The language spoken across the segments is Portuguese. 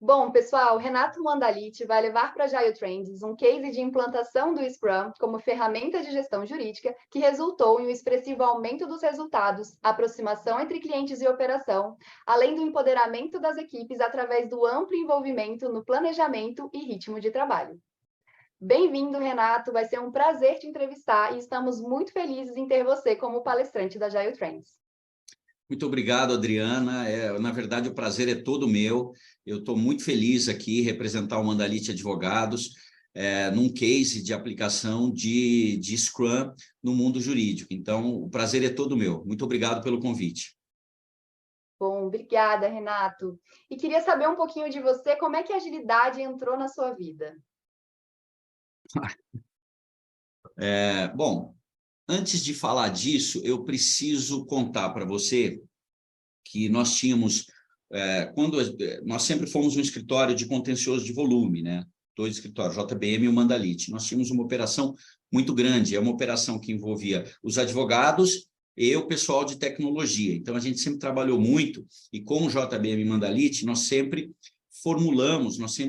Bom, pessoal, Renato Mandaliti vai levar para a Agile Trends um case de implantação do Scrum como ferramenta de gestão jurídica que resultou em um expressivo aumento dos resultados, aproximação entre clientes e operação, além do empoderamento das equipes através do amplo envolvimento no planejamento e ritmo de trabalho. Bem-vindo, Renato, vai ser um prazer te entrevistar e estamos muito felizes em ter você como palestrante da Agile Trends. Muito obrigado, Adriana. Na verdade, o prazer é todo meu. Eu estou muito feliz aqui representar o Mandaliti Advogados num case de aplicação de Scrum no mundo jurídico. Então, o prazer é todo meu. Muito obrigado pelo convite. Bom, obrigada, Renato. E queria saber um pouquinho de você, como é que a agilidade entrou na sua vida? Bom, antes de falar disso, eu preciso contar para você que nós tínhamos, nós sempre fomos um escritório de contencioso de volume, né? Dois escritórios, JBM e o Mandaliti. Nós tínhamos uma operação muito grande, uma operação que envolvia os advogados e o pessoal de tecnologia. Então, a gente sempre trabalhou muito, e com o JBM e Mandaliti, nós sempre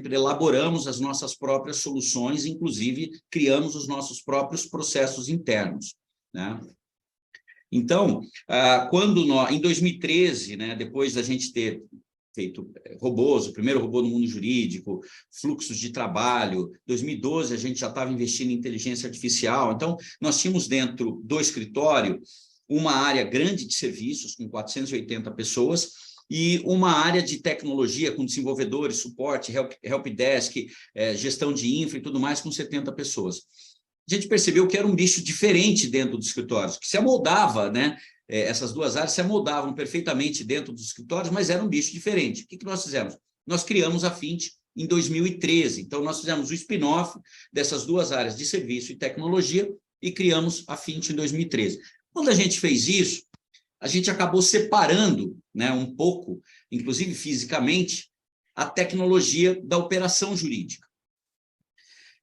elaboramos as nossas próprias soluções, inclusive criamos os nossos próprios processos internos, né? Então, em 2013, né, depois da gente ter feito robôs, o primeiro robô no mundo jurídico, fluxos de trabalho, 2012 a gente já estava investindo em inteligência artificial, então nós tínhamos dentro do escritório uma área grande de serviços, com 480 pessoas, e uma área de tecnologia, com desenvolvedores, suporte, helpdesk, gestão de infra e tudo mais, com 70 pessoas. A gente percebeu que era um bicho diferente dentro dos escritórios, que se amoldava, né? Essas duas áreas se amoldavam perfeitamente dentro dos escritórios, mas era um bicho diferente. O que nós fizemos? Nós criamos a Fint em 2013. Então, nós fizemos o spin-off dessas duas áreas de serviço e tecnologia e criamos a Fint em 2013. Quando a gente fez isso, a gente acabou separando, né, um pouco, inclusive fisicamente, a tecnologia da operação jurídica.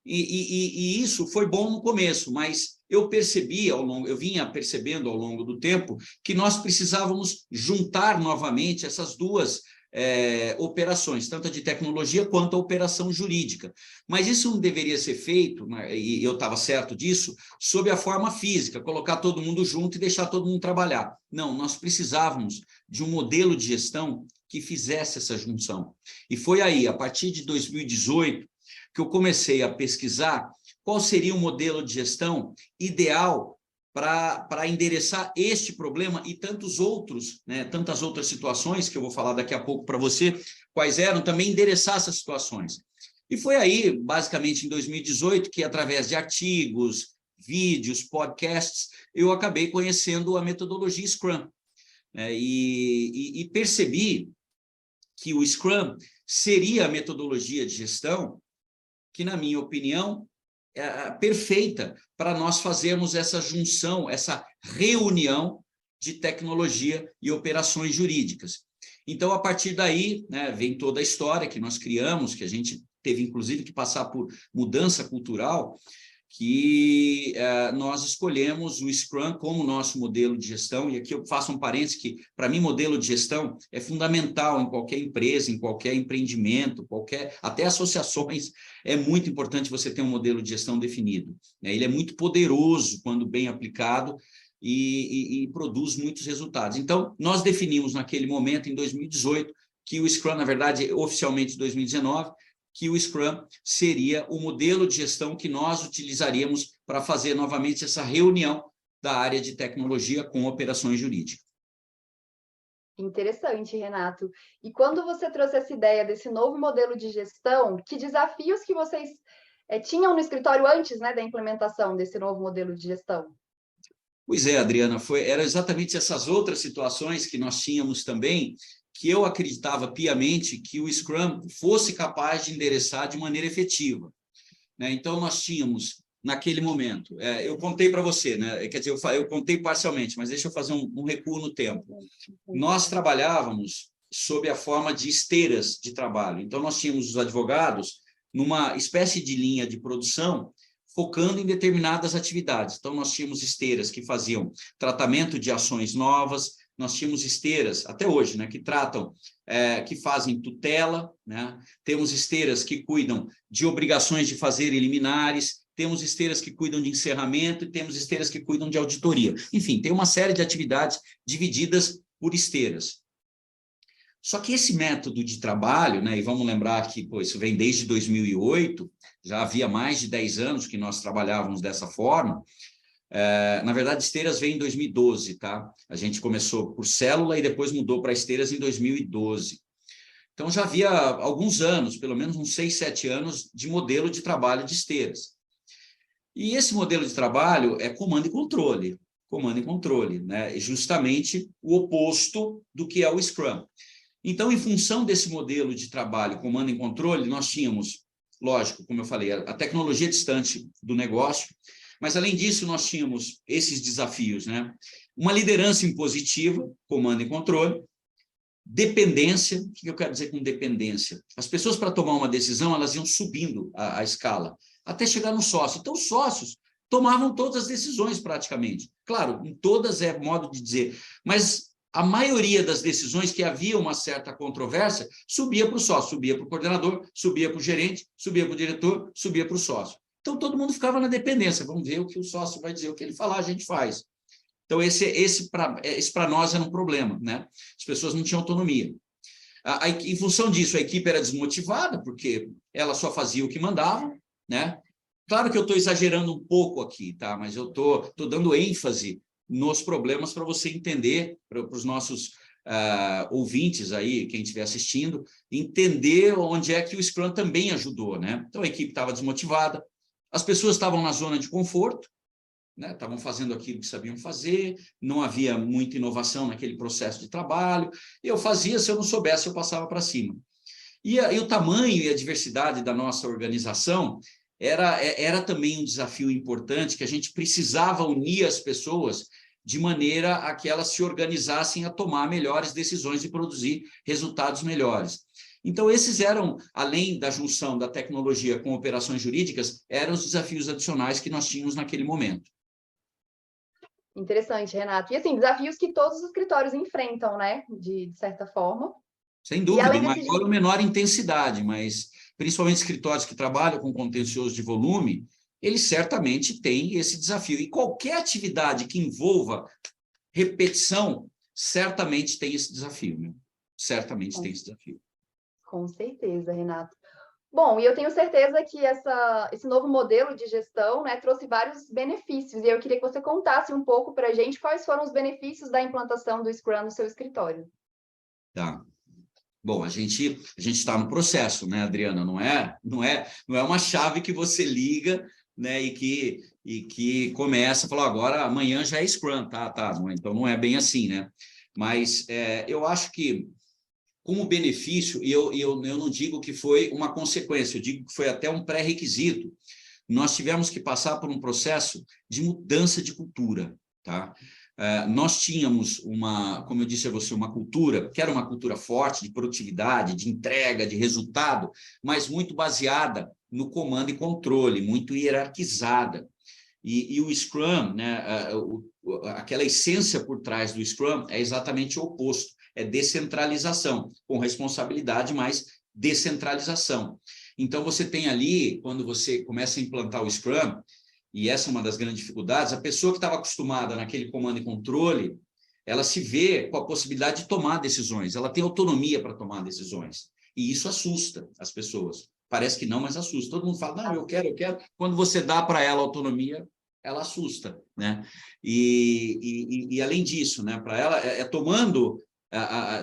E isso foi bom no começo, mas eu vinha percebendo ao longo do tempo que nós precisávamos juntar novamente essas duas operações, tanto a de tecnologia quanto a operação jurídica. Mas isso não deveria ser feito, né, e eu estava certo disso, sob a forma física, colocar todo mundo junto e deixar todo mundo trabalhar. Não, nós precisávamos de um modelo de gestão que fizesse essa junção. E foi aí, a partir de 2018, que eu comecei a pesquisar qual seria o modelo de gestão ideal para endereçar este problema e tantos outros, né, tantas outras situações, que eu vou falar daqui a pouco para você, quais eram, também endereçar essas situações. E foi aí, basicamente, em 2018, que através de artigos, vídeos, podcasts, eu acabei conhecendo a metodologia Scrum, né, e percebi que o Scrum seria a metodologia de gestão que, na minha opinião, é perfeita para nós fazermos essa junção, essa reunião de tecnologia e operações jurídicas. Então, a partir daí, né, vem toda a história que nós criamos, que a gente teve, inclusive, que passar por mudança cultural, que nós escolhemos o Scrum como nosso modelo de gestão, e aqui eu faço um parênteses que, para mim, modelo de gestão é fundamental em qualquer empresa, em qualquer empreendimento, até associações, é muito importante você ter um modelo de gestão definido, né? Ele é muito poderoso quando bem aplicado e produz muitos resultados. Então, nós definimos naquele momento, em 2018, que o Scrum, na verdade, oficialmente em 2019, que o Scrum seria o modelo de gestão que nós utilizaríamos para fazer novamente essa reunião da área de tecnologia com operações jurídicas. Interessante, Renato. E quando você trouxe essa ideia desse novo modelo de gestão, que desafios que vocês tinham no escritório antes, né, da implementação desse novo modelo de gestão? Pois é, Adriana, eram exatamente essas outras situações que nós tínhamos também, que eu acreditava piamente que o Scrum fosse capaz de endereçar de maneira efetiva, né? Então, nós tínhamos, naquele momento, eu contei para você, né? Quer dizer, eu contei parcialmente, mas deixa eu fazer um recuo no tempo. Nós trabalhávamos sob a forma de esteiras de trabalho. Então, nós tínhamos os advogados numa espécie de linha de produção, focando em determinadas atividades. Então, nós tínhamos esteiras que faziam tratamento de ações novas, nós tínhamos esteiras, até hoje, né, que tratam, que fazem tutela, né? Temos esteiras que cuidam de obrigações de fazer liminares, temos esteiras que cuidam de encerramento e temos esteiras que cuidam de auditoria. Enfim, tem uma série de atividades divididas por esteiras. Só que esse método de trabalho, né, e vamos lembrar que isso vem desde 2008, já havia mais de 10 anos que nós trabalhávamos dessa forma. Na verdade, esteiras vem em 2012, tá? A gente começou por célula e depois mudou para esteiras em 2012. Então, já havia alguns anos, pelo menos uns 6, 7 anos, de modelo de trabalho de esteiras. E esse modelo de trabalho é comando e controle, né? Justamente o oposto do que é o Scrum. Então, em função desse modelo de trabalho, comando e controle, nós tínhamos, lógico, como eu falei, a tecnologia distante do negócio, mas, além disso, nós tínhamos esses desafios, né? Uma liderança impositiva, comando e controle, dependência. O que eu quero dizer com dependência? As pessoas, para tomar uma decisão, elas iam subindo a escala, até chegar no sócio. Então, os sócios tomavam todas as decisões, praticamente. Claro, em todas é modo de dizer, mas a maioria das decisões que havia uma certa controvérsia subia para o sócio, subia para o coordenador, subia para o gerente, subia para o diretor, subia para o sócio. Então, todo mundo ficava na dependência. Vamos ver o que o sócio vai dizer, o que ele falar, a gente faz. Então, esse para nós era um problema, né? As pessoas não tinham autonomia. Em função disso, a equipe era desmotivada, porque ela só fazia o que mandava, né? Claro que eu estou exagerando um pouco aqui, tá? Mas eu estou dando ênfase nos problemas para você entender, para os nossos ouvintes aí, quem estiver assistindo, entender onde é que o Scrum também ajudou, né? Então, a equipe estava desmotivada, as pessoas estavam na zona de conforto, né? Estavam fazendo aquilo que sabiam fazer, não havia muita inovação naquele processo de trabalho, eu fazia, se eu não soubesse, eu passava para cima. E o tamanho e a diversidade da nossa organização era também um desafio importante, que a gente precisava unir as pessoas de maneira a que elas se organizassem a tomar melhores decisões e produzir resultados melhores. Então, esses eram, além da junção da tecnologia com operações jurídicas, eram os desafios adicionais que nós tínhamos naquele momento. Interessante, Renato. E, assim, desafios que todos os escritórios enfrentam, né? De certa forma. Sem dúvida, em maior ou menor intensidade, mas principalmente escritórios que trabalham com contencioso de volume, eles certamente têm esse desafio. E qualquer atividade que envolva repetição, certamente tem esse desafio, né? Certamente tem esse desafio. Com certeza, Renato. Bom, e eu tenho certeza que esse novo modelo de gestão, né, trouxe vários benefícios, e eu queria que você contasse um pouco para a gente quais foram os benefícios da implantação do Scrum no seu escritório. Tá. Bom, a gente está no processo, né, Adriana? Não é uma chave que você liga, né, e que começa a falar, agora amanhã já é Scrum, tá? Então não é bem assim, né? Mas eu acho que, como benefício, e eu não digo que foi uma consequência, eu digo que foi até um pré-requisito, nós tivemos que passar por um processo de mudança de cultura, tá? Nós tínhamos como eu disse a você, uma cultura, que era uma cultura forte de produtividade, de entrega, de resultado, mas muito baseada no comando e controle, muito hierarquizada. E o Scrum, né, aquela essência por trás do Scrum é exatamente o oposto, é descentralização, com responsabilidade, mas descentralização. Então, você tem ali, quando você começa a implantar o Scrum, e essa é uma das grandes dificuldades, a pessoa que estava acostumada naquele comando e controle, ela se vê com a possibilidade de tomar decisões, ela tem autonomia para tomar decisões, e isso assusta as pessoas. Parece que não, mas assusta. Todo mundo fala, não, eu quero. Quando você dá para ela autonomia, ela assusta, né? E além disso, né, para ela,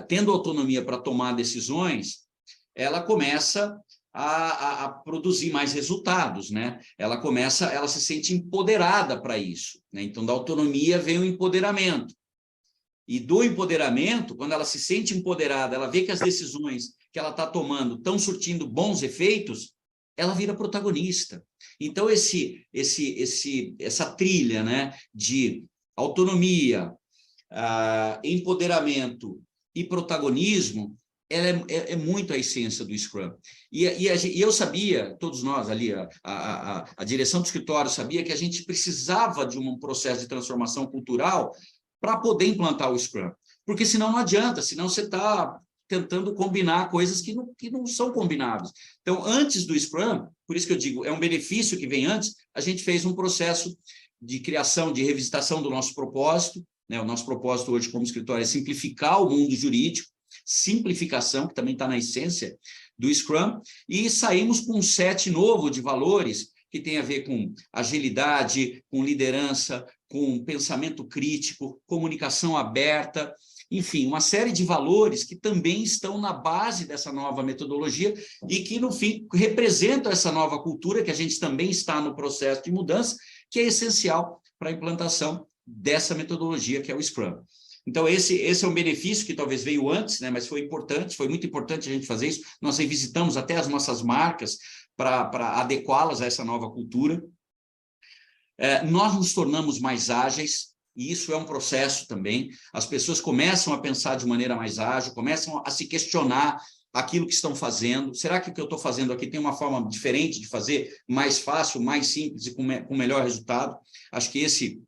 tendo autonomia para tomar decisões, ela começa a produzir mais resultados, né? Ela se sente empoderada para isso, né? Então, da autonomia vem o empoderamento. E do empoderamento, quando ela se sente empoderada, ela vê que as decisões que ela está tomando estão surtindo bons efeitos, ela vira protagonista. Então, essa trilha, né, de autonomia, empoderamento e protagonismo, ela é muito a essência do Scrum. E eu sabia, todos nós ali, a direção do escritório sabia que a gente precisava de um processo de transformação cultural para poder implantar o Scrum. porque senão não adianta, senão você está tentando combinar coisas que não são combináveis. Então, antes do Scrum, por isso que eu digo, é um benefício que vem antes, a gente fez um processo de criação, de revisitação do nosso propósito, né? O nosso propósito hoje como escritório é simplificar o mundo jurídico, simplificação, que também está na essência do Scrum, e saímos com um set novo de valores que tem a ver com agilidade, com liderança, com pensamento crítico, comunicação aberta, enfim, uma série de valores que também estão na base dessa nova metodologia e que, no fim, representam essa nova cultura que a gente também está no processo de mudança, que é essencial para a implantação dessa metodologia que é o Scrum. Então, esse é um benefício que talvez veio antes, né, mas foi importante, foi muito importante a gente fazer isso. Nós revisitamos até as nossas marcas para adequá-las a essa nova cultura. Nós nos tornamos mais ágeis, e isso é um processo também. As pessoas começam a pensar de maneira mais ágil, começam a se questionar aquilo que estão fazendo. Será que o que eu estou fazendo aqui tem uma forma diferente de fazer, mais fácil, mais simples e com melhor resultado? Acho que esse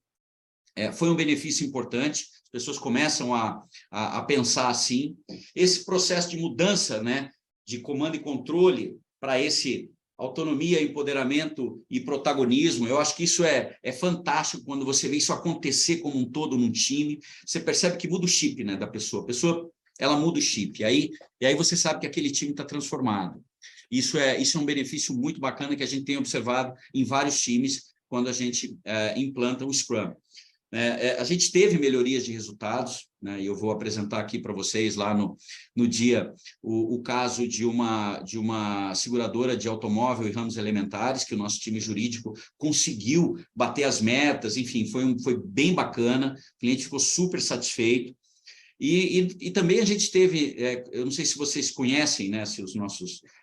foi um benefício importante. As pessoas começam a pensar assim. Esse processo de mudança, né, de comando e controle para esse autonomia, empoderamento e protagonismo, eu acho que isso é fantástico quando você vê isso acontecer como um todo num time. Você percebe que muda o chip, né, da pessoa. A pessoa, ela muda o chip. E aí você sabe que aquele time está transformado. Isso é um benefício muito bacana que a gente tem observado em vários times quando a gente implanta o Scrum. A gente teve melhorias de resultados, né? E eu vou apresentar aqui para vocês lá no dia o caso de uma seguradora de automóvel e ramos elementares, que o nosso time jurídico conseguiu bater as metas, enfim, foi bem bacana, o cliente ficou super satisfeito. E também a gente teve, eu não sei se vocês conhecem, né, se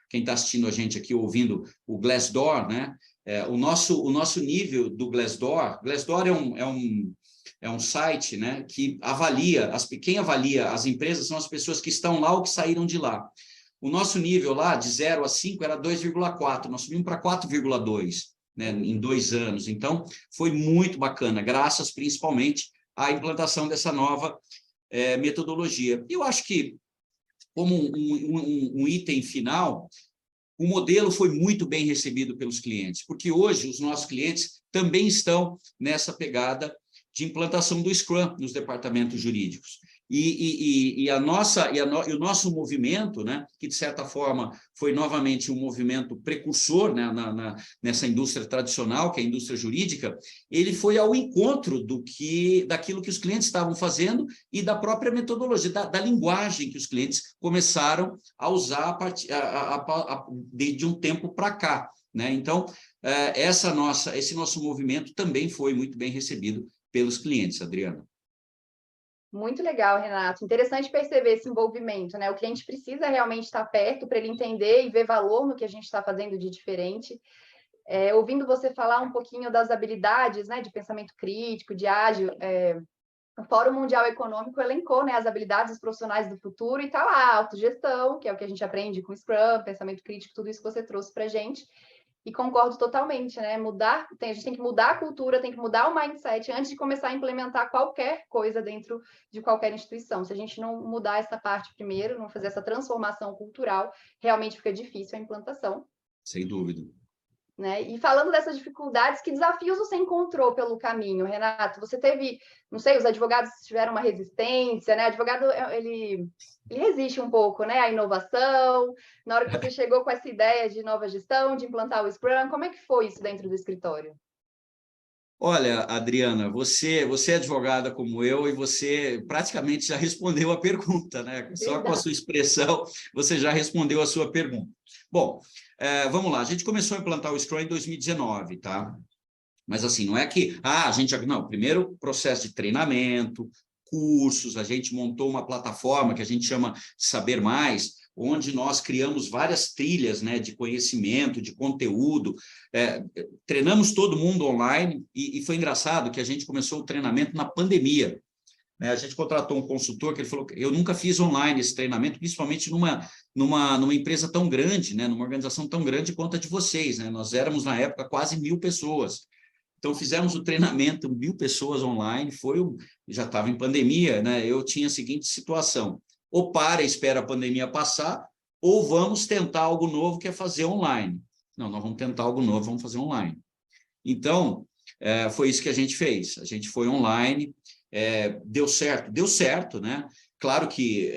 quem está assistindo a gente aqui, ouvindo o Glassdoor, né? O nosso nível do Glassdoor é um site, né, que avalia, quem avalia as empresas são as pessoas que estão lá ou que saíram de lá. O nosso nível lá, de 0 a 5, era 2,4, nós subimos para 4,2, né, em 2 anos. Então, foi muito bacana, graças principalmente à implantação dessa nova metodologia. Eu acho que, como um item final, o modelo foi muito bem recebido pelos clientes, porque hoje os nossos clientes também estão nessa pegada de implantação do Scrum nos departamentos jurídicos. E o nosso movimento, né, que de certa forma foi novamente um movimento precursor, né, nessa indústria tradicional, que é a indústria jurídica, ele foi ao encontro daquilo que os clientes estavam fazendo e da própria metodologia, da linguagem que os clientes começaram a usar de um tempo para cá, né? Então, esse nosso movimento também foi muito bem recebido pelos clientes, Adriana. Muito legal, Renato. Interessante perceber esse envolvimento, né? O cliente precisa realmente estar perto para ele entender e ver valor no que a gente está fazendo de diferente. Ouvindo você falar um pouquinho das habilidades, né, de pensamento crítico, de ágil, o Fórum Mundial Econômico elencou, né, as habilidades dos profissionais do futuro e está lá, autogestão, que é o que a gente aprende com Scrum, pensamento crítico, tudo isso que você trouxe para a gente. E concordo totalmente, né? A gente tem que mudar a cultura, tem que mudar o mindset antes de começar a implementar qualquer coisa dentro de qualquer instituição. Se a gente não mudar essa parte primeiro, não fazer essa transformação cultural, realmente fica difícil a implantação. Sem dúvida. Né? E falando dessas dificuldades, que desafios você encontrou pelo caminho, Renato? Você teve, não sei, os advogados tiveram uma resistência, né? O advogado, ele resiste um pouco, né, à inovação. Na hora que você chegou com essa ideia de nova gestão, de implantar o Scrum, como é que foi isso dentro do escritório? Olha, Adriana, você é advogada como eu e você praticamente já respondeu a pergunta, né? Verdade. Só com a sua expressão, você já respondeu a sua pergunta. Bom, vamos lá. A gente começou a implantar o Scrum em 2019, tá? Mas assim, não é que... a gente... Não, primeiro processo de treinamento, cursos, a gente montou uma plataforma que a gente chama Saber Mais, onde nós criamos várias trilhas, né, de conhecimento, de conteúdo, treinamos todo mundo online e foi engraçado que a gente começou o treinamento na pandemia, né? A gente contratou um consultor que ele falou que eu nunca fiz online esse treinamento, principalmente numa empresa tão grande, né, numa organização tão grande quanto a de vocês, né? Nós éramos, na época, quase 1.000 pessoas. Então, fizemos o treinamento, 1.000 pessoas online, já estava em pandemia, né? Eu tinha a seguinte situação, ou espera a pandemia passar, ou vamos tentar algo novo, que é fazer online. Não, nós vamos tentar algo novo, vamos fazer online. Então, foi isso que a gente fez. A gente foi online, deu certo, né? Claro que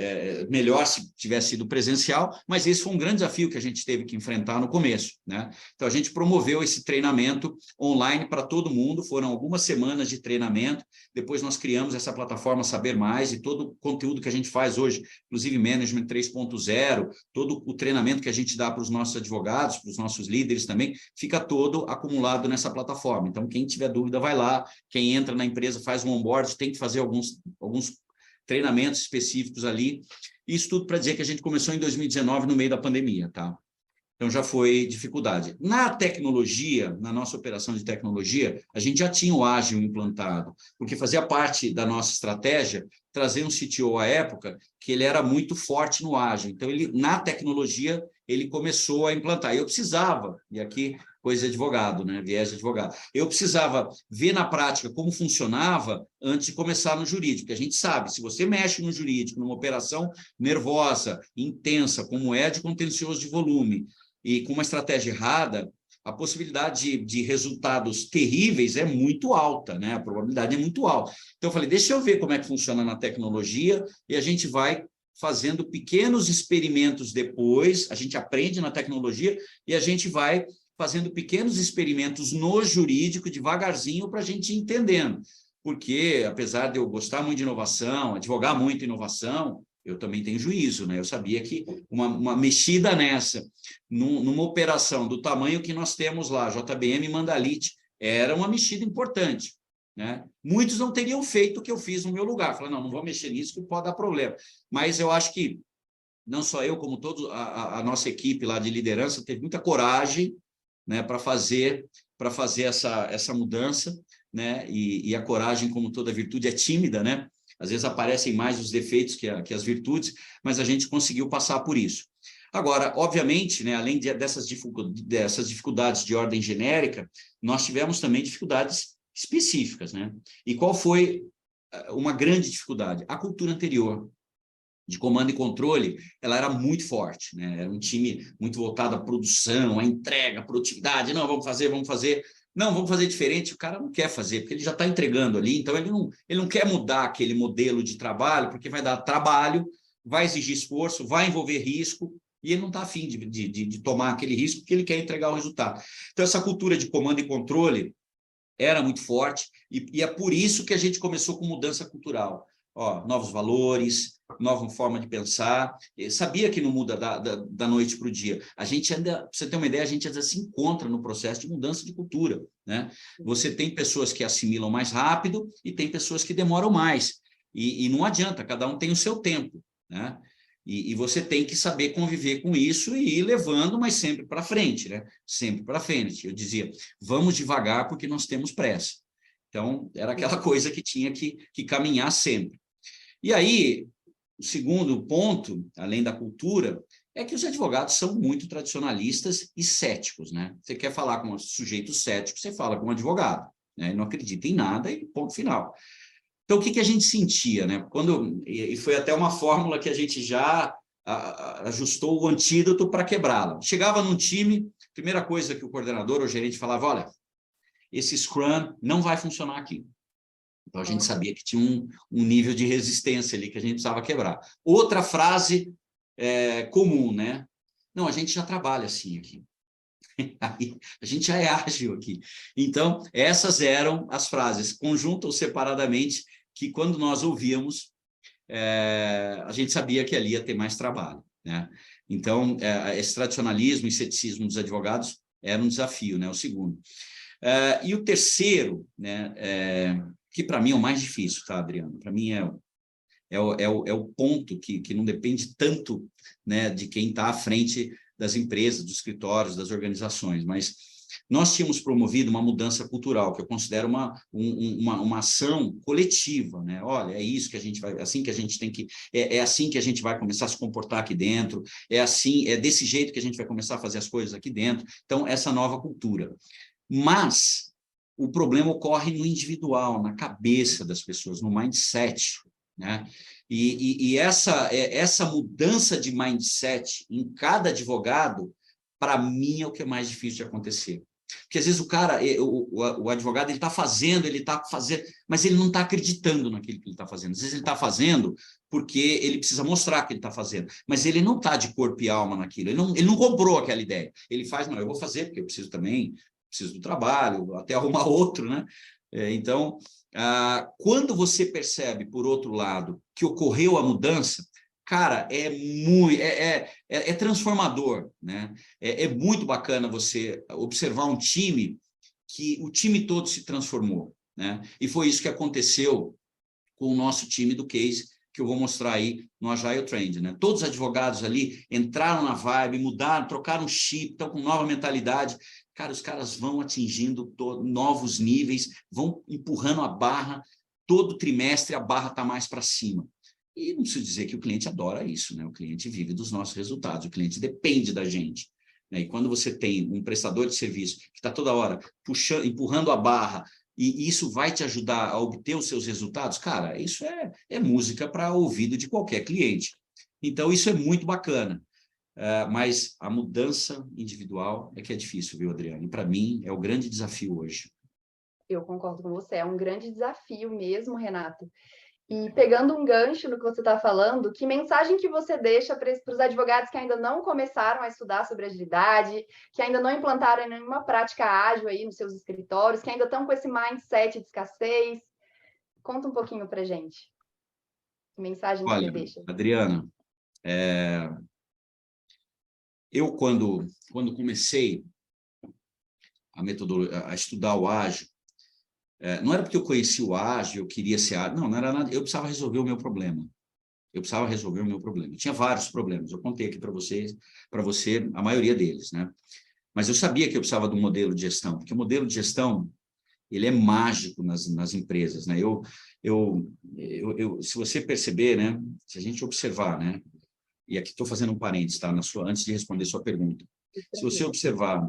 melhor se tivesse sido presencial, mas esse foi um grande desafio que a gente teve que enfrentar no começo, né? Então, a gente promoveu esse treinamento online para todo mundo, foram algumas semanas de treinamento, depois nós criamos essa plataforma Saber Mais e todo o conteúdo que a gente faz hoje, inclusive Management 3.0, todo o treinamento que a gente dá para os nossos advogados, para os nossos líderes também, fica todo acumulado nessa plataforma. Então, quem tiver dúvida, vai lá, quem entra na empresa faz um onboard, tem que fazer alguns treinamentos específicos ali. Isso tudo para dizer que a gente começou em 2019, no meio da pandemia, tá? Então, já foi dificuldade. Na tecnologia, na nossa operação de tecnologia, a gente já tinha o ágil implantado, porque fazia parte da nossa estratégia trazer um CTO à época que ele era muito forte no ágil. Então, na tecnologia, ele começou a implantar. Eu precisava, e aqui coisa de advogado, né? Viés de advogado. Eu precisava ver na prática como funcionava antes de começar no jurídico, porque a gente sabe, se você mexe no jurídico, numa operação nervosa, intensa, como é de contencioso de volume, e com uma estratégia errada, a possibilidade de resultados terríveis é muito alta, né? A probabilidade é muito alta. Então, eu falei, deixa eu ver como é que funciona na tecnologia e a gente vai fazendo pequenos experimentos depois, a gente aprende na tecnologia e a gente vai fazendo pequenos experimentos no jurídico, devagarzinho, para a gente ir entendendo. Porque, apesar de eu gostar muito de inovação, advogar muito inovação, eu também tenho juízo, né? Eu sabia que uma mexida nessa, numa operação do tamanho que nós temos lá, JBM e Mandalite, era uma mexida importante, né? Muitos não teriam feito o que eu fiz no meu lugar. Falaram, não vou mexer nisso que pode dar problema. Mas eu acho que, não só eu, como toda a nossa equipe lá de liderança, teve muita coragem, né, para fazer essa mudança, né? E a coragem, como toda virtude, é tímida, né? Às vezes aparecem mais os defeitos que as virtudes, mas a gente conseguiu passar por isso. Agora, obviamente, né, além dessas dificuldades de ordem genérica, nós tivemos também dificuldades específicas, né? E qual foi uma grande dificuldade? A cultura anterior de comando e controle, ela era muito forte, né? Era um time muito voltado à produção, à entrega, à produtividade. Não, vamos fazer. Não, vamos fazer diferente. O cara não quer fazer, porque ele já está entregando ali, então ele não quer mudar aquele modelo de trabalho, porque vai dar trabalho, vai exigir esforço, vai envolver risco, e ele não está afim de tomar aquele risco, porque ele quer entregar o resultado. Então, essa cultura de comando e controle era muito forte, e é por isso que a gente começou com mudança cultural. Novos valores, nova forma de pensar. Eu sabia que não muda da noite para o dia. A gente ainda, para você ter uma ideia, a gente ainda se encontra no processo de mudança de cultura, né? Você tem pessoas que assimilam mais rápido e tem pessoas que demoram mais. E não adianta, cada um tem o seu tempo, né? E você tem que saber conviver com isso e ir levando, mas sempre para frente, né? Sempre para frente. Eu dizia, vamos devagar porque nós temos pressa. Então, era aquela coisa que tinha que caminhar sempre. E aí, o segundo ponto, além da cultura, é que os advogados são muito tradicionalistas e céticos, né? Você quer falar com um sujeito cético, você fala com um advogado, né? Ele não acredita em nada e ponto final. Então, o que a gente sentia, né? E foi até uma fórmula que a gente já ajustou o antídoto para quebrá-la. Chegava num time, primeira coisa que o coordenador ou o gerente falava, olha, esse Scrum não vai funcionar aqui. Então, a gente sabia que tinha um nível de resistência ali que a gente precisava quebrar. Outra frase comum, né? Não, a gente já trabalha assim aqui. A gente já é ágil aqui. Então, essas eram as frases, conjunta ou separadamente, que quando nós ouvíamos, a gente sabia que ali ia ter mais trabalho, né? Então, esse tradicionalismo e ceticismo dos advogados era um desafio, né? O segundo. E o terceiro, né? Que para mim é o mais difícil, tá, Adriano? Para mim é o ponto que não depende tanto, né, de quem está à frente das empresas, dos escritórios, das organizações, mas nós tínhamos promovido uma mudança cultural, que eu considero uma ação coletiva, né? Olha, é isso que a gente vai, assim que a gente tem que, assim que a gente vai começar a se comportar aqui dentro, é desse jeito que a gente vai começar a fazer as coisas aqui dentro. Então, essa nova cultura. Mas o problema ocorre no individual, na cabeça das pessoas, no mindset, né? E essa mudança de mindset em cada advogado, para mim, é o que é mais difícil de acontecer. Porque, às vezes, o cara, o advogado, ele está fazendo, mas ele não está acreditando naquilo que ele está fazendo. Às vezes, ele está fazendo porque ele precisa mostrar que ele está fazendo, mas ele não está de corpo e alma naquilo, ele não comprou aquela ideia. Ele faz, não, eu vou fazer porque eu preciso também, preciso do trabalho, até arrumar outro, né? Então, quando você percebe, por outro lado, que ocorreu a mudança, cara, é transformador, né? É muito bacana você observar um time que o time todo se transformou, né? E foi isso que aconteceu com o nosso time do case, que eu vou mostrar aí no Agile Trend, né? Todos os advogados ali entraram na vibe, mudaram, trocaram chip, estão com nova mentalidade. Cara, os caras vão atingindo novos níveis, vão empurrando a barra, todo trimestre a barra está mais para cima. E não preciso dizer que o cliente adora isso, né? O cliente vive dos nossos resultados, o cliente depende da gente, né? E quando você tem um prestador de serviço que está toda hora empurrando a barra, e isso vai te ajudar a obter os seus resultados, cara, isso é música para ouvido de qualquer cliente. Então, isso é muito bacana. Mas a mudança individual é que é difícil, viu, Adriane? E para mim é o grande desafio hoje. Eu concordo com você, é um grande desafio mesmo, Renato. E pegando um gancho no que você está falando, que mensagem que você deixa para os advogados que ainda não começaram a estudar sobre agilidade, que ainda não implantaram nenhuma prática ágil aí nos seus escritórios, que ainda estão com esse mindset de escassez? Conta um pouquinho para gente. Que mensagem que você deixa? Adriana, eu quando comecei a estudar o ágil, não era porque eu conhecia o ágil, eu queria ser ágil, não era nada, eu precisava resolver o meu problema. Eu tinha vários problemas, eu contei aqui para você a maioria deles, né? Mas eu sabia que eu precisava de um modelo de gestão, porque o modelo de gestão, ele é mágico nas empresas, né? Se você perceber, né? Se a gente observar, né? E aqui estou fazendo um parênteses, tá? Antes de responder sua pergunta. Se você observar,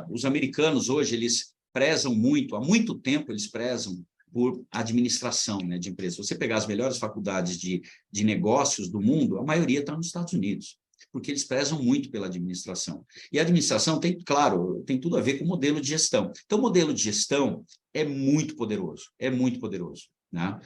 os americanos hoje, eles prezam muito, há muito tempo eles prezam por administração, né, de empresas. Se você pegar as melhores faculdades de negócios do mundo, a maioria está nos Estados Unidos, porque eles prezam muito pela administração. E a administração tem, claro, tem tudo a ver com o modelo de gestão. Então, o modelo de gestão é muito poderoso, né?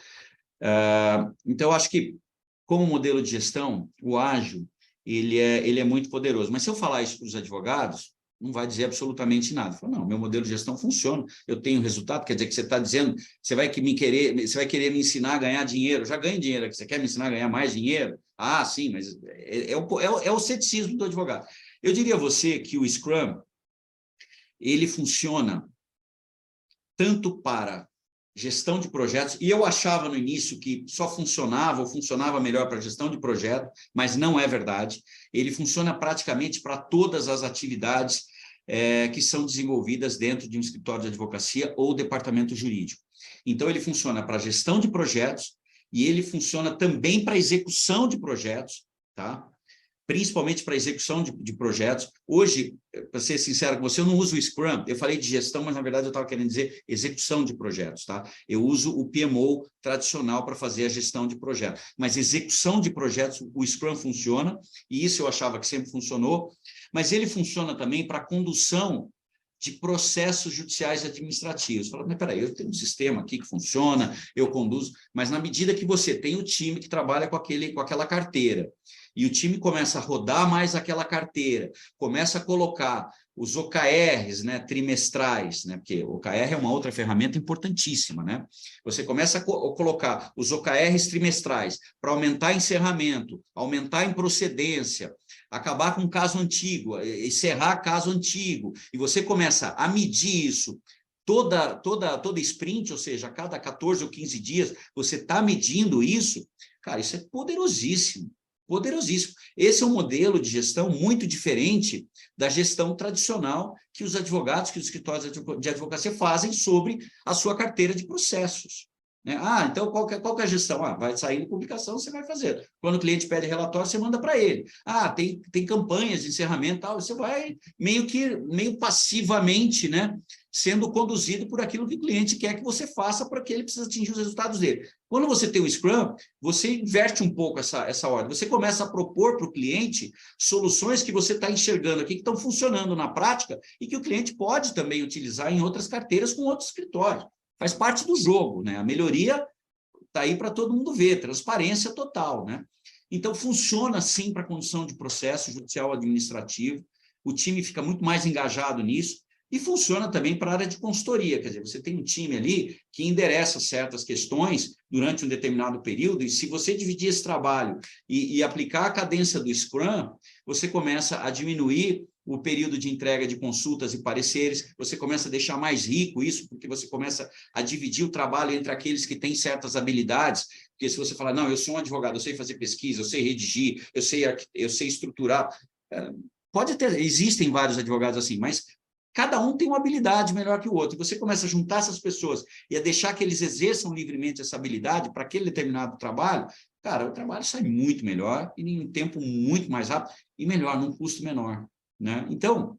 Então, eu acho que, como modelo de gestão, o ágil, ele é muito poderoso. Mas se eu falar isso para os advogados, não vai dizer absolutamente nada. Fala, não, meu modelo de gestão funciona, eu tenho resultado, quer dizer que você está dizendo, você vai querer me ensinar a ganhar dinheiro, eu já ganho dinheiro aqui, você quer me ensinar a ganhar mais dinheiro? Ah, sim, mas é o ceticismo do advogado. Eu diria a você que o Scrum, ele funciona tanto para gestão de projetos, e eu achava no início que só funcionava melhor para gestão de projeto, mas não é verdade. Ele funciona praticamente para todas as atividades que são desenvolvidas dentro de um escritório de advocacia ou departamento jurídico. Então, ele funciona para gestão de projetos e ele funciona também para execução de projetos, tá? Principalmente para execução de projetos. Hoje, para ser sincero com você, eu não uso o Scrum, eu falei de gestão, mas na verdade eu estava querendo dizer execução de projetos, tá? Eu uso o PMO tradicional para fazer a gestão de projetos, mas execução de projetos, o Scrum funciona, e isso eu achava que sempre funcionou, mas ele funciona também para condução de processos judiciais e administrativos. Fala, mas peraí, eu tenho um sistema aqui que funciona, eu conduzo, mas na medida que você tem o time que trabalha com aquela carteira, e o time começa a rodar mais aquela carteira, começa a colocar os OKRs, né, trimestrais, né, porque o OKR é uma outra ferramenta importantíssima, né? Você começa a colocar os OKRs trimestrais para aumentar encerramento, aumentar improcedência, acabar com um caso antigo, encerrar caso antigo, e você começa a medir isso toda sprint, ou seja, a cada 14 ou 15 dias, você está medindo isso, cara, isso é poderosíssimo. Poderosíssimo. Esse é um modelo de gestão muito diferente da gestão tradicional que os advogados, que os escritórios de advocacia fazem sobre a sua carteira de processos, né? Ah, então qual que é a gestão? Ah, vai sair publicação, você vai fazer. Quando o cliente pede relatório, você manda para ele. Ah, tem campanhas de encerramento, tal, você vai meio passivamente, né, sendo conduzido por aquilo que o cliente quer que você faça para que ele precisa atingir os resultados dele. Quando você tem o Scrum, você inverte um pouco essa ordem. Você começa a propor para o cliente soluções que você está enxergando aqui, que estão funcionando na prática e que o cliente pode também utilizar em outras carteiras com outros escritórios. Faz parte do jogo, né? A melhoria está aí para todo mundo ver, transparência total, né? Então, funciona sim para a condução de processo judicial administrativo, o time fica muito mais engajado nisso, e funciona também para a área de consultoria, quer dizer, você tem um time ali que endereça certas questões durante um determinado período, e se você dividir esse trabalho e aplicar a cadência do Scrum, você começa a diminuir o período de entrega de consultas e pareceres, você começa a deixar mais rico isso, porque você começa a dividir o trabalho entre aqueles que têm certas habilidades, porque se você falar, não, eu sou um advogado, eu sei fazer pesquisa, eu sei redigir, eu sei estruturar, pode ter, existem vários advogados assim, mas cada um tem uma habilidade melhor que o outro, e você começa a juntar essas pessoas e a deixar que eles exerçam livremente essa habilidade para aquele determinado trabalho, cara, o trabalho sai muito melhor, e em um tempo muito mais rápido, e melhor, num custo menor. Né? Então,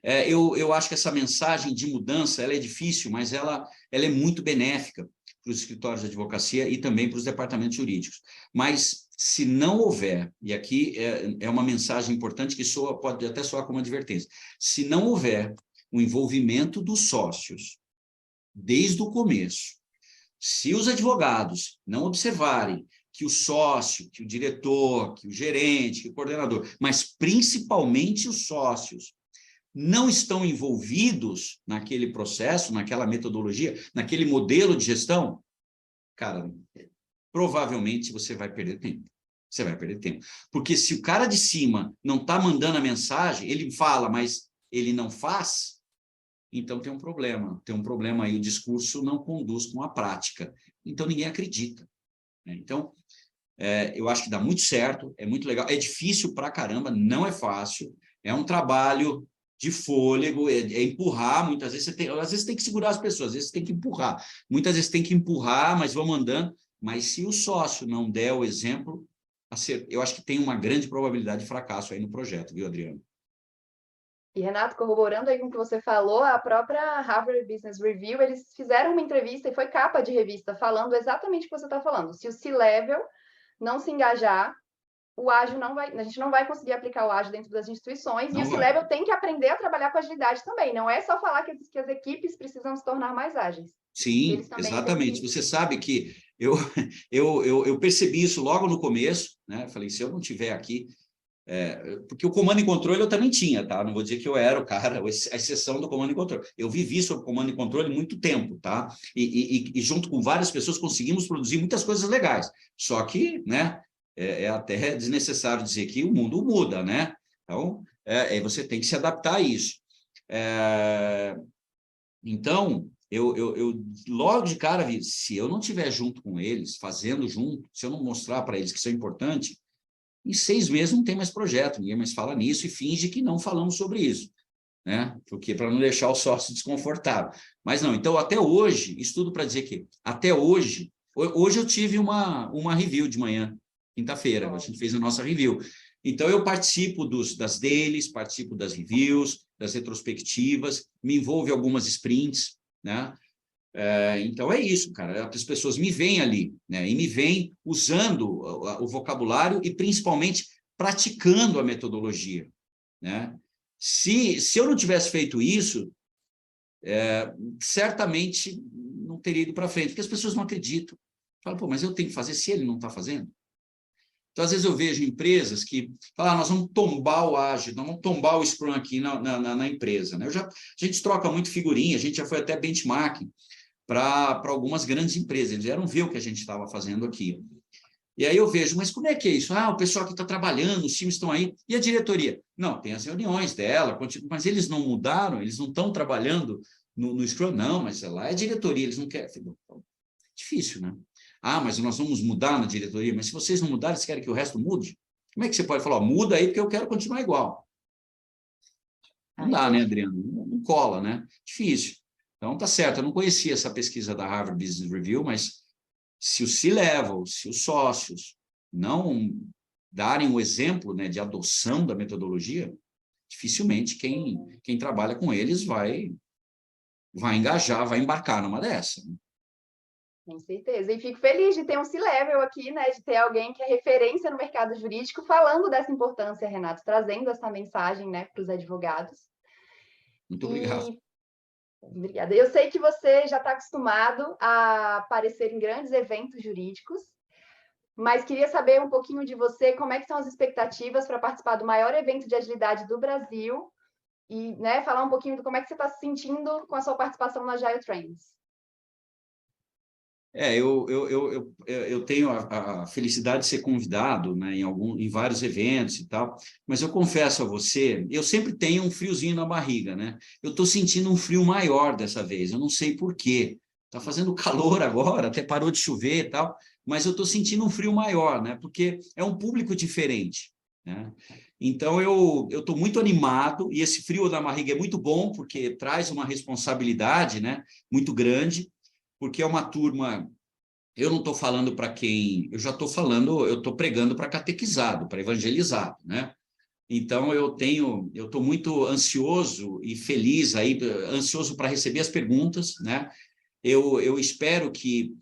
eu acho que essa mensagem de mudança ela é difícil, mas ela é muito benéfica para os escritórios de advocacia e também para os departamentos jurídicos. Mas, se não houver, e aqui é uma mensagem importante que pode até soar como advertência, se não houver o envolvimento dos sócios desde o começo, se os advogados não observarem que o sócio, que o diretor, que o gerente, que o coordenador, mas principalmente os sócios, não estão envolvidos naquele processo, naquela metodologia, naquele modelo de gestão, cara, provavelmente você vai perder tempo. Você vai perder tempo. Porque se o cara de cima não está mandando a mensagem, ele fala, mas ele não faz, então tem um problema. Tem um problema aí, o discurso não conduz com a prática. Então ninguém acredita. Então, eu acho que dá muito certo, é muito legal, é difícil pra caramba, não é fácil, é um trabalho de fôlego, é empurrar, muitas vezes às vezes tem que segurar as pessoas, às vezes tem que empurrar, muitas vezes tem que empurrar, mas vamos andando, mas se o sócio não der o exemplo, eu acho que tem uma grande probabilidade de fracasso aí no projeto, viu, Adriano? E, Renato, corroborando aí com o que você falou, a própria Harvard Business Review, eles fizeram uma entrevista e foi capa de revista, falando exatamente o que você está falando. Se o C-Level não se engajar, o ágil não vai, a gente não vai conseguir aplicar o ágil dentro das instituições, Não e o vai. C-Level tem que aprender a trabalhar com agilidade também, não é só falar que as equipes precisam se tornar mais ágeis. Sim, Eles também têm exatamente. que... Você sabe que eu percebi isso logo no começo, né? Falei, se eu não tiver aqui, porque o comando e controle eu também tinha, tá? Não vou dizer que eu era o cara, a exceção do comando e controle. Eu vivi sobre comando e controle muito tempo, tá? E junto com várias pessoas conseguimos produzir muitas coisas legais. Só que, né? É até desnecessário dizer que o mundo muda, né? Então, você tem que se adaptar a isso. Então, eu logo de cara vi, se eu não estiver junto com eles, fazendo junto, se eu não mostrar para eles que isso é importante, em 6 meses não tem mais projeto, ninguém mais fala nisso e finge que não falamos sobre isso, né? Porque para não deixar o sócio desconfortável. Mas não, então até hoje, isso tudo para dizer que até hoje eu tive uma review de manhã, quinta-feira, a gente fez a nossa review. Então eu participo das deles, participo das reviews, das retrospectivas, me envolvo em algumas sprints, né? Então é isso, cara. As pessoas me veem ali, né? E me veem usando o vocabulário e principalmente praticando a metodologia, né? Se eu não tivesse feito isso, certamente não teria ido para frente, porque as pessoas não acreditam. Falam, pô, mas eu tenho que fazer se ele não está fazendo. Então, às vezes eu vejo empresas que falam, nós vamos tombar o ágil, nós vamos tombar o Scrum aqui na empresa, né? A gente troca muito figurinha, a gente já foi até benchmarking para algumas grandes empresas, eles vieram ver o que a gente estava fazendo aqui. E aí eu vejo, mas como é que é isso? O pessoal que está trabalhando, os times estão aí, e a diretoria? Não, tem as reuniões dela, mas eles não mudaram, eles não estão trabalhando no Scrum? Não, mas lá é diretoria, eles não querem. Difícil, né? Mas nós vamos mudar na diretoria, mas se vocês não mudarem, vocês querem que o resto mude? Como é que você pode falar, muda aí porque eu quero continuar igual? Não dá, né, Adriano? Não cola, né? Difícil. Então, tá certo, eu não conhecia essa pesquisa da Harvard Business Review, mas se o C-Level, se os sócios não darem o exemplo, né, de adoção da metodologia, dificilmente quem trabalha com eles vai engajar, vai embarcar numa dessa. Com certeza. E fico feliz de ter um C-Level aqui, né? De ter alguém que é referência no mercado jurídico falando dessa importância, Renato, trazendo essa mensagem, né, para os advogados. Muito obrigado. Obrigada. Eu sei que você já está acostumado a aparecer em grandes eventos jurídicos, mas queria saber um pouquinho de você, como é que são as expectativas para participar do maior evento de agilidade do Brasil e, né, falar um pouquinho de como é que você está se sentindo com a sua participação na Agile Trends. Eu tenho a felicidade de ser convidado, né, em vários eventos e tal, mas eu confesso a você, eu sempre tenho um friozinho na barriga, né? Eu estou sentindo um frio maior dessa vez, eu não sei por quê. Está fazendo calor agora, até parou de chover e tal, mas eu estou sentindo um frio maior, né? Porque é um público diferente, né? Então, eu estou muito animado, e esse frio na barriga é muito bom, porque traz uma responsabilidade, né, muito grande, porque é uma turma, eu não estou falando para quem, eu já estou falando, eu estou pregando para catequizado, para evangelizado, né? Então, eu estou muito ansioso e feliz aí, ansioso para receber as perguntas, né? Eu espero que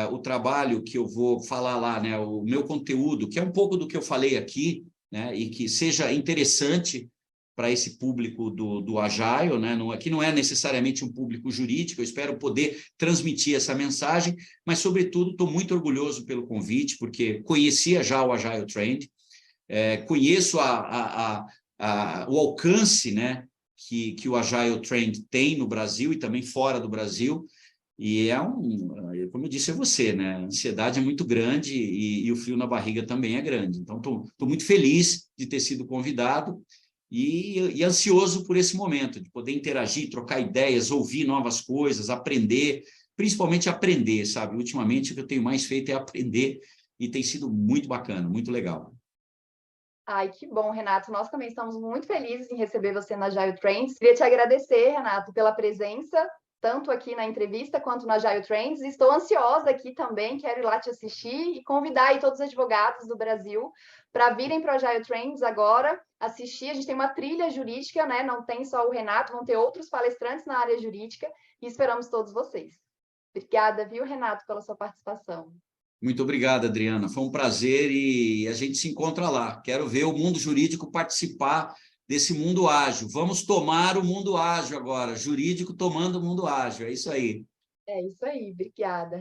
o trabalho que eu vou falar lá, né, o meu conteúdo, que é um pouco do que eu falei aqui, né, e que seja interessante para esse público do Agile, né? Aqui não é necessariamente um público jurídico, eu espero poder transmitir essa mensagem, mas, sobretudo, estou muito orgulhoso pelo convite, porque conhecia já o Agile Trend, conheço o alcance, né, que o Agile Trend tem no Brasil e também fora do Brasil, e como eu disse a você, né, a ansiedade é muito grande e o frio na barriga também é grande. Então, estou muito feliz de ter sido convidado e ansioso por esse momento, de poder interagir, trocar ideias, ouvir novas coisas, aprender, principalmente aprender, sabe? Ultimamente, o que eu tenho mais feito é aprender e tem sido muito bacana, muito legal. Ai, que bom, Renato. Nós também estamos muito felizes em receber você na Agile Trends. Queria te agradecer, Renato, pela presença, tanto aqui na entrevista quanto na Agile Trends. Estou ansiosa aqui também, quero ir lá te assistir e convidar aí todos os advogados do Brasil para virem para o Agile Trends agora, assistir. A gente tem uma trilha jurídica, né? Não tem só o Renato, vão ter outros palestrantes na área jurídica e esperamos todos vocês. Obrigada, viu, Renato, pela sua participação. Muito obrigado, Adriana. Foi um prazer e a gente se encontra lá. Quero ver o mundo jurídico participar desse mundo ágil. Vamos tomar o mundo ágil agora, jurídico tomando o mundo ágil. É isso aí. É isso aí, obrigada.